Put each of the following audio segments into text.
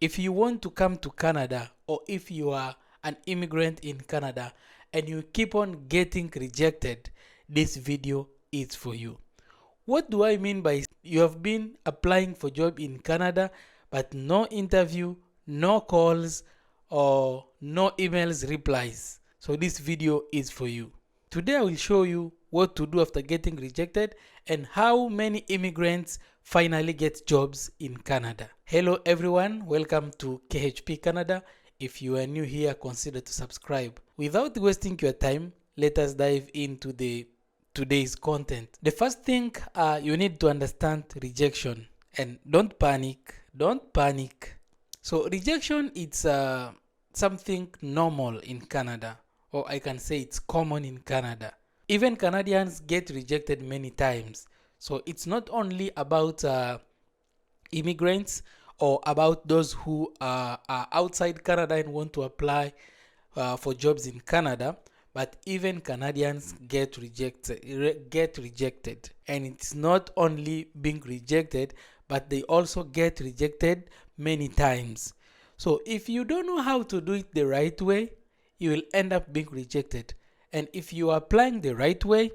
If you want to come to Canada, or if you are an immigrant in Canada and you keep on getting rejected, this video is for you. What do I mean by you have been applying for job in Canada but no interview, no calls, or no emails replies? So this video is for you. Today I will show you what to do after getting rejected and how many immigrants finally get jobs in Canada. Hello everyone, welcome to KHP Canada. If you are new here, consider to subscribe. Without wasting your time, let us dive into today's content. The first thing you need to understand rejection, and don't panic. So rejection, it's something normal in Canada, or I can say it's common in Canada. Even Canadians get rejected many times. So it's not only about immigrants or about those who are outside Canada and want to apply for jobs in Canada, but even Canadians get rejected. And it's not only being rejected, but they also get rejected many times. So if you don't know how to do it the right way, you will end up being rejected. And if you are applying the right way,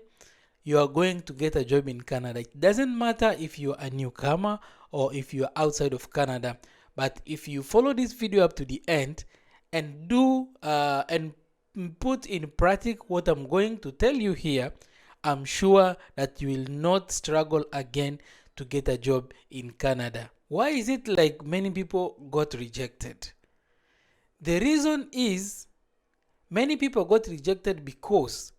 you are going to get a job in Canada. It doesn't matter if you are a newcomer or if you are outside of Canada. But if you follow this video up to the end and do and put in practice what I'm going to tell you here, I'm sure that you will not struggle again to get a job in Canada. Why is it like many people got rejected? The reason is many people got rejected because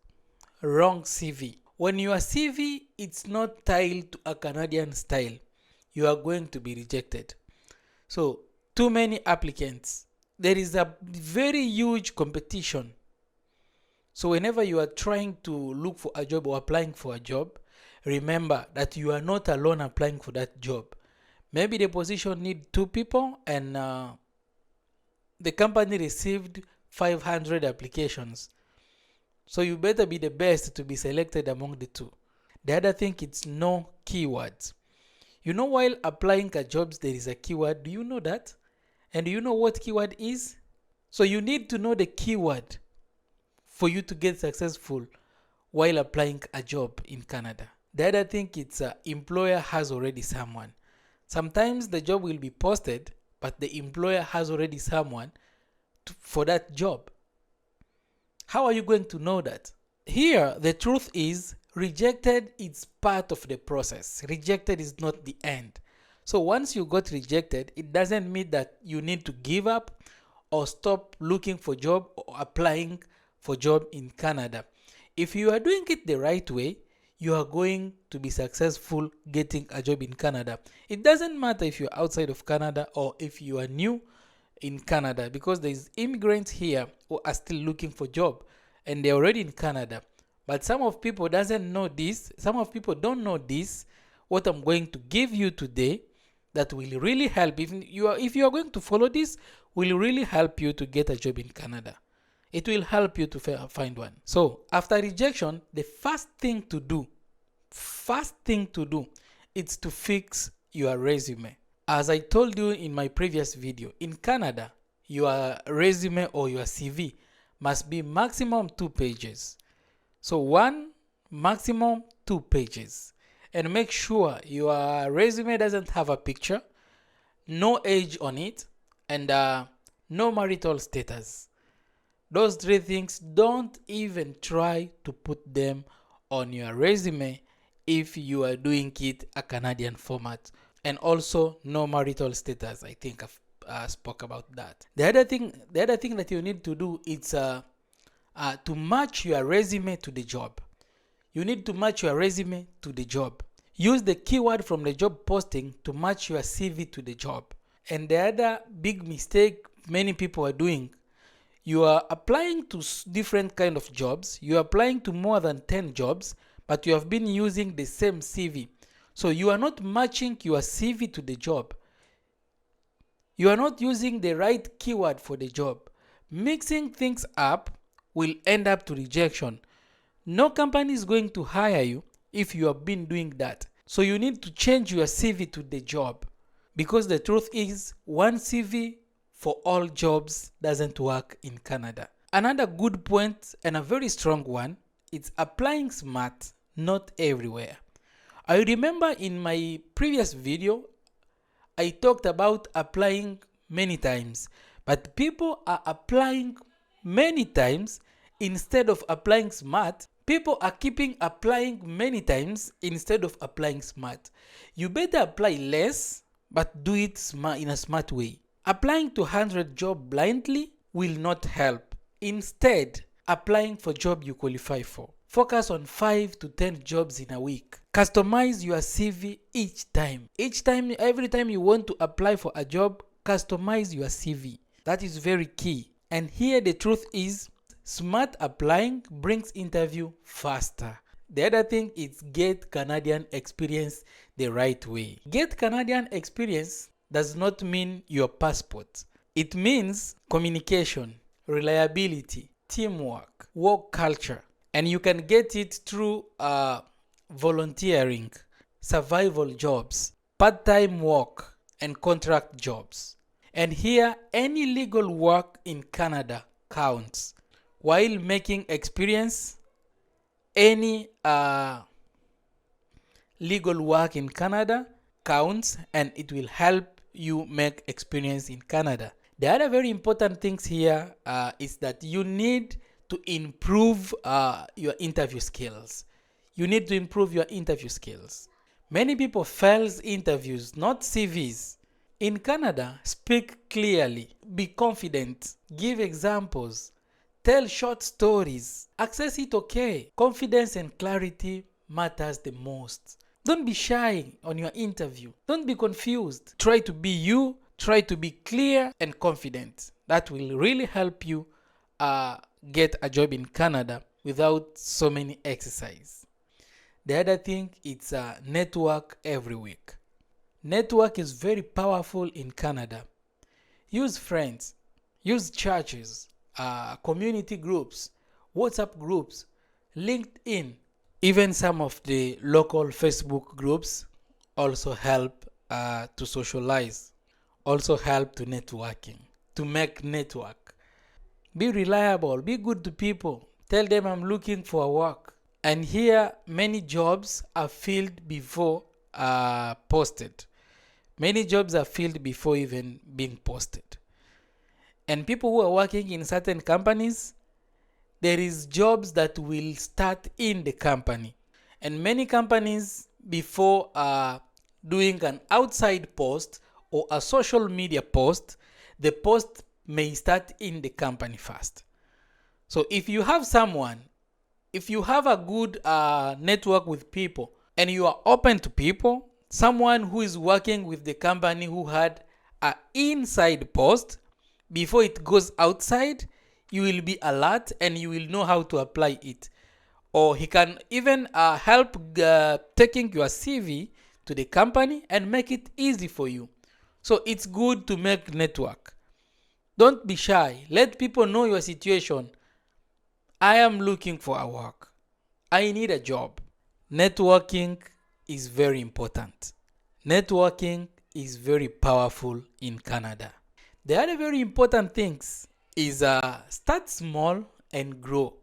wrong CV. When your CV it's not tiled to a Canadian style, you are going to be rejected. So too many applicants. There is a very huge competition. So whenever you are trying to look for a job or applying for a job, remember that you are not alone applying for that job. Maybe the position need 2 people and the company received 500 applications. So you better be the best to be selected among the 2. The other thing, it's no keywords. You know, while applying for jobs, there is a keyword. Do you know that? And do you know what keyword is? So you need to know the keyword for you to get successful while applying a job in Canada. The other thing, it's employer has already someone. Sometimes the job will be posted, but the employer has already someone for that job. How are you going to know that? Here, the truth is, rejected is part of the process. Rejected is not the end. So once you got rejected, it doesn't mean that you need to give up or stop looking for job or applying for job in Canada. If you are doing it the right way, you are going to be successful getting a job in Canada. It doesn't matter if you're outside of Canada or if you are new in Canada, because there's immigrants here who are still looking for job and they're already in Canada. But some of people doesn't know this. Some of people don't know this. What I'm going to give you today that will really help. If you are going to follow this, will really help you to get a job in Canada. It will help you to find one. So after rejection, the first thing to do is to fix your resume. As I told you in my previous video, in Canada, your resume or your CV must be maximum 2 pages. So maximum 2 pages. And make sure your resume doesn't have a picture, no age on it, and no marital status. Those 3 things, don't even try to put them on your resume if you are doing it a Canadian format. And also no marital status. I think I've spoke about that. The other thing that you need to do is to match your resume to the job. You need to match your resume to the job. Use the keyword from the job posting to match your CV to the job. And the other big mistake many people are doing, you are applying to different kind of jobs. You are applying to more than 10 jobs, but you have been using the same CV. So you are not matching your CV to the job. You are not using the right keyword for the job. Mixing things up will end up to rejection. No company is going to hire you if you have been doing that. So you need to change your CV to the job. Because the truth is, one CV for all jobs doesn't work in Canada. Another good point, and a very strong one, is applying smart, not everywhere. I remember in my previous video, I talked about applying many times, but people are applying many times instead of applying smart. People are keeping applying many times instead of applying smart. You better apply less, but do it smart in a smart way. Applying to 100 jobs blindly will not help. Instead, applying for job you qualify for. Focus on 5 to 10 jobs in a week. Customize your CV each time. Every time you want to apply for a job, customize your CV. That is very key. And here the truth is, smart applying brings interview faster. The other thing is get Canadian experience the right way. Get Canadian experience does not mean your passport. It means communication, reliability, teamwork, work culture. And you can get it through volunteering, survival jobs, part-time work, and contract jobs. And here, any legal work in Canada counts. While making experience, any legal work in Canada counts, and it will help you make experience in Canada. The other very important things here is that you need to improve your interview skills. You need to improve your interview skills. Many people fail interviews, not CVs. In Canada, speak clearly, be confident, give examples, tell short stories. Access it okay. Confidence and clarity matters the most. Don't be shy on your interview. Don't be confused. Try to be you. Try to be clear and confident. That will really help you get a job in Canada without so many exercise. The other thing is network every week. Network is very powerful in Canada. Use friends, use churches, community groups, WhatsApp groups, LinkedIn. Even some of the local Facebook groups also help to socialize, also help to networking, to make network. Be reliable, be good to people. Tell them I'm looking for work. And here, many jobs are filled before posted. Many jobs are filled before even being posted. And people who are working in certain companies, there is jobs that will start in the company. And many companies, before doing an outside post or a social media post, the post may start in the company first. So if you have a good network with people and you are open to people, someone who is working with the company who had an inside post, before it goes outside, you will be alert and you will know how to apply it. Or he can even help taking your CV to the company and make it easy for you. So it's good to make network. Don't be shy. Let people know your situation. I am looking for a work. I need a job. Networking is very important. Networking is very powerful in Canada. The other very important things is start small and grow.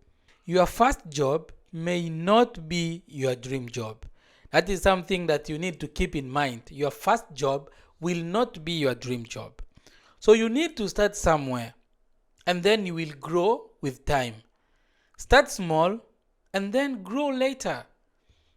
Your first job may not be your dream job. That is something that you need to keep in mind. Your first job will not be your dream job. So you need to start somewhere and then you will grow with time. Start small and then grow later.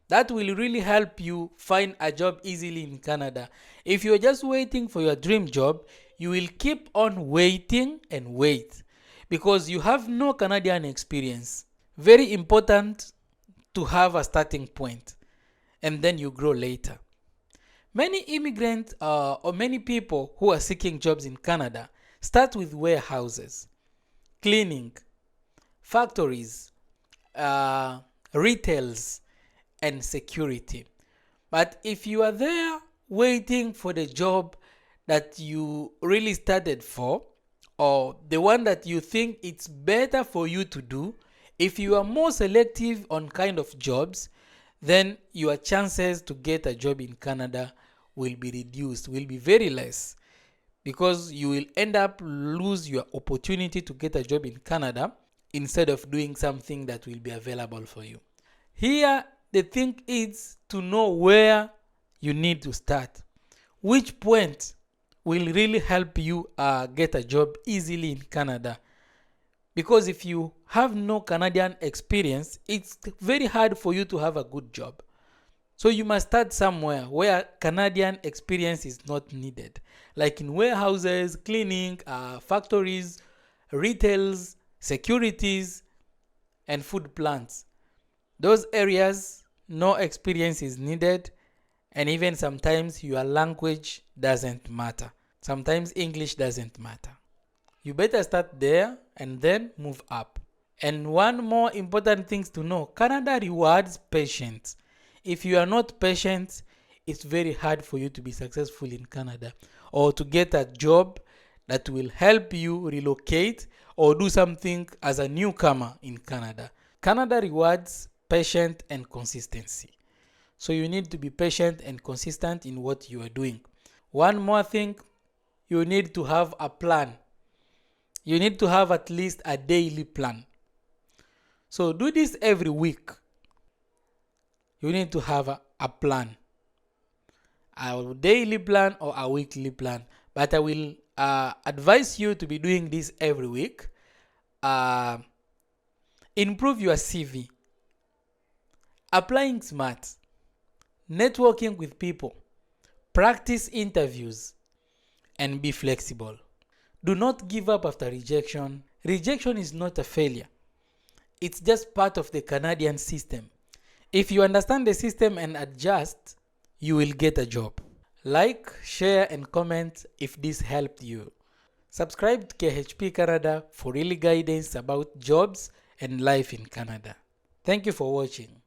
That will really help you find a job easily in Canada. If you're just waiting for your dream job, you will keep on waiting and wait because you have no Canadian experience. Very important to have a starting point and then you grow later. Many immigrants or many people who are seeking jobs in Canada start with warehouses, cleaning, factories, retails, and security. But if you are there waiting for the job that you really started for, or the one that you think it's better for you to do, if you are more selective on kind of jobs, then your chances to get a job in Canada will be reduced, will be very less, because you will end up lose your opportunity to get a job in Canada instead of doing something that will be available for you. Here, the thing is to know where you need to start. Which point will really help you get a job easily in Canada? Because if you have no Canadian experience, it's very hard for you to have a good job. So you must start somewhere where Canadian experience is not needed, like in warehouses, cleaning, factories, retails, securities, and food plants. Those areas, no experience is needed, and even sometimes your language doesn't matter. Sometimes English doesn't matter. You better start there and then move up. And one more important thing to know, Canada rewards patience. If you are not patient, it's very hard for you to be successful in Canada or to get a job that will help you relocate or do something as a newcomer in Canada. Canada rewards patience and consistency. So you need to be patient and consistent in what you are doing. One more thing, you need to have a plan. You need to have at least a daily plan. So do this every week. You need to have a plan, a daily plan or a weekly plan. But I will advise you to be doing this every week. Improve your CV. Applying smart. Networking with people. Practice interviews. And be flexible. Do not give up after rejection. Rejection is not a failure. It's just part of the Canadian system. If you understand the system and adjust, you will get a job. Like, share, and comment if this helped you. Subscribe to KHP Canada for daily guidance about jobs and life in Canada. Thank you for watching.